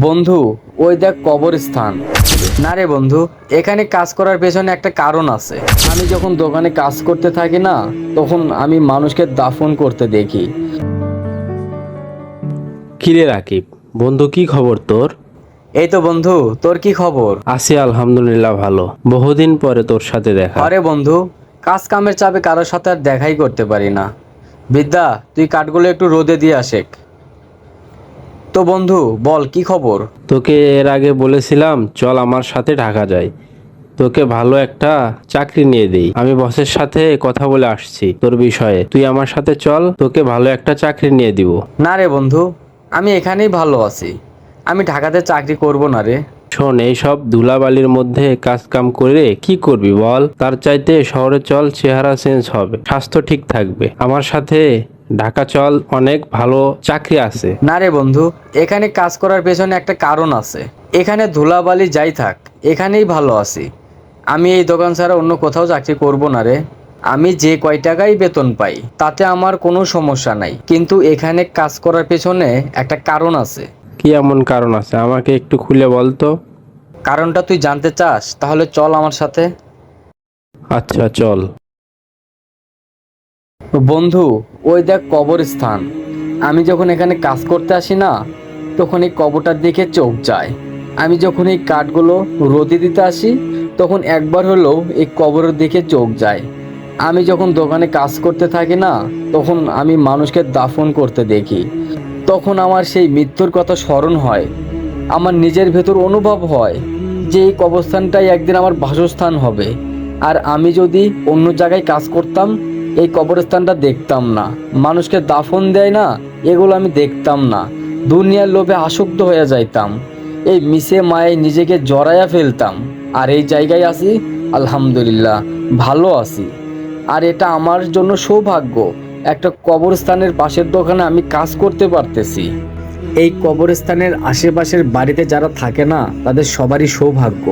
বন্ধু, ওই দেখ কবরস্থান। না রে বন্ধু, এখানে কাজ করার পেছনে একটা কারণ আছে। আমি যখন দোকানে কাজ করতে থাকি না, তখন আমি মানুষকে দাফন করতে দেখি। কিরে রাকিব, বন্ধু কি খবর তোর? এই তো বন্ধু, তোর কি খবর? আছি আলহামদুলিল্লাহ, ভালো। বহুদিন পরে তোর সাথে দেখা। আরে বন্ধু, কাজ কামের চাপে কারোর সাথে আর দেখাই করতে পারি না। বিদ্যা, তুই কাঠগুলো একটু রোদে দিয়ে আসেক। তো বন্ধু বল, কি খবর? তোকে এর আগে বলেছিলাম চল আমার সাথে ঢাকা যাই, তোকে ভালো একটা চাকরি নিয়ে দেই। আমি বসের সাথে কথা বলে আসছি তোর বিষয়ে, তুই আমার সাথে চল, তোকে ভালো একটা চাকরি নিয়ে দিব। না রে বন্ধু, আমি এখানেই ভালো আছি। আমি ঢাকাতে চাকরি করব না রে। শোন, এইসব ধুলাবালির মধ্যে কাজ কাম করে কি করবি বল? তার চাইতে শহরে চল, চেহারা চেঞ্জ হবে, স্বাস্থ্য ঠিক থাকবে। আমার সাথে ঢাকা চল, অনেক ভালো চাকরি আছে। না রে বন্ধু, এখানে কাজ করার পেছনে একটা কারণ আছে। এখানে ধুলাবালি যাই থাক, এখানেই ভালো আছি। আমি এই দোকান ছাড়া অন্য কোথাও চাকরি করব না রে। আমি যে কয় টাকাই বেতন পাই তাতে আমার কোনো সমস্যা নাই, কিন্তু এখানে কাজ করার পেছনে একটা কারণ আছে। কি এমন কারণ আছে, আমাকে একটু খুলে বল তো। কারণটা তুই জানতে চাস? তাহলে চল আমার সাথে। আচ্ছা চল। বন্ধু, ওই দেখ কবরস্থান। আমি যখন এখানে কাজ করতে আসি না, তখন এই কবরটার দিকে চোখ যায়। আমি যখন এই কাঠগুলো রোদে দিতে আসি, তখন একবার হলেও এই কবরের দিকে চোখ যায়। আমি যখন দোকানে কাজ করতে থাকি না, তখন আমি মানুষকে দাফন করতে দেখি। তখন আমার সেই মৃত্যুর কথা স্মরণ হয়। আমার নিজের ভেতর অনুভব হয় যে এই কবরস্থানটাই একদিন আমার বাসস্থান হবে। আর আমি যদি অন্য জায়গায় কাজ করতাম, এই কবরস্থানটা দেখতাম না। মানুষকে দাফন দেয় না, এগুলো আমি দেখতাম না। দুনিয়ার লোভে আসক্ত হয়ে যাইতাম। এই মিশে মায়ে নিজেকে জড়াইয়া ফেলতাম। আর এই জায়গায় আছি, আলহামদুলিল্লাহ, ভালো আছি। আর এটা আমার জন্য সৌভাগ্য, একটা কবরস্থানের পাশের দোকানে আমি কাজ করতে পারতেছি। এই কবরস্থানের আশেপাশের বাড়িতে যারা থাকে না, তাদের সবারই সৌভাগ্য।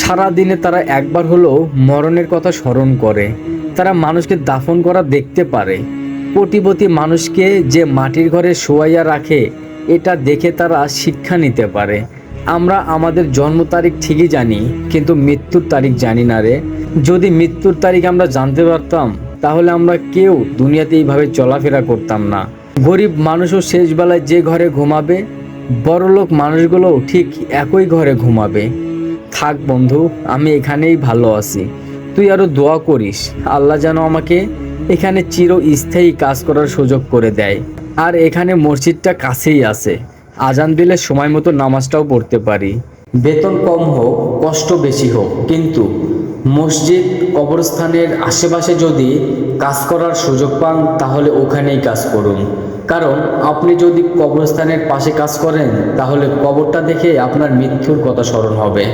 সারা দিনে তারা একবার হলেও মরণের কথা স্মরণ করে। তারা মানুষকে দাফন করা দেখতে পারে। কোটিপতি মানুষকে যে মাটির ঘরে শোয়াইয়া রাখে, এটা দেখে তারা শিক্ষা নিতে পারে। আমরা আমাদের জন্ম তারিখ ঠিকই জানি, কিন্তু মৃত্যুর তারিখ জানি না রে। যদি মৃত্যুর তারিখ আমরা জানতে পারতাম, তাহলে আমরা কেউ দুনিয়াতে এইভাবে চলাফেরা করতাম না। গরিব মানুষও শেষবেলায় যে ঘরে ঘুমাবে, বড়লোক মানুষগুলোও ঠিক একই ঘরে ঘুমাবে। থাক বন্ধু, আমি এখানেই ভালো আছি। তুই আরো দোয়া করিস, আল্লাহ যেন আমাকে এখানে চিরস্থায়ী কাজ করার সুযোগ করে দেয়। আর এখানে মসজিদটা কাছেই আছে, আজান দিলে সময় মতো নামাজটাও পড়তে পারি। বেতন কম হোক, কষ্ট বেশি হোক, কিন্তু মসজিদ কবরস্থানের আশেপাশে যদি কাজ করার সুযোগ পান, তাহলে ওখানেই কাজ করুন। কারণ আপনি যদি কবরস্থানের পাশে কাজ করেন, তাহলে কবরটা দেখে আপনার মৃত্যুর কথা স্মরণ হবে।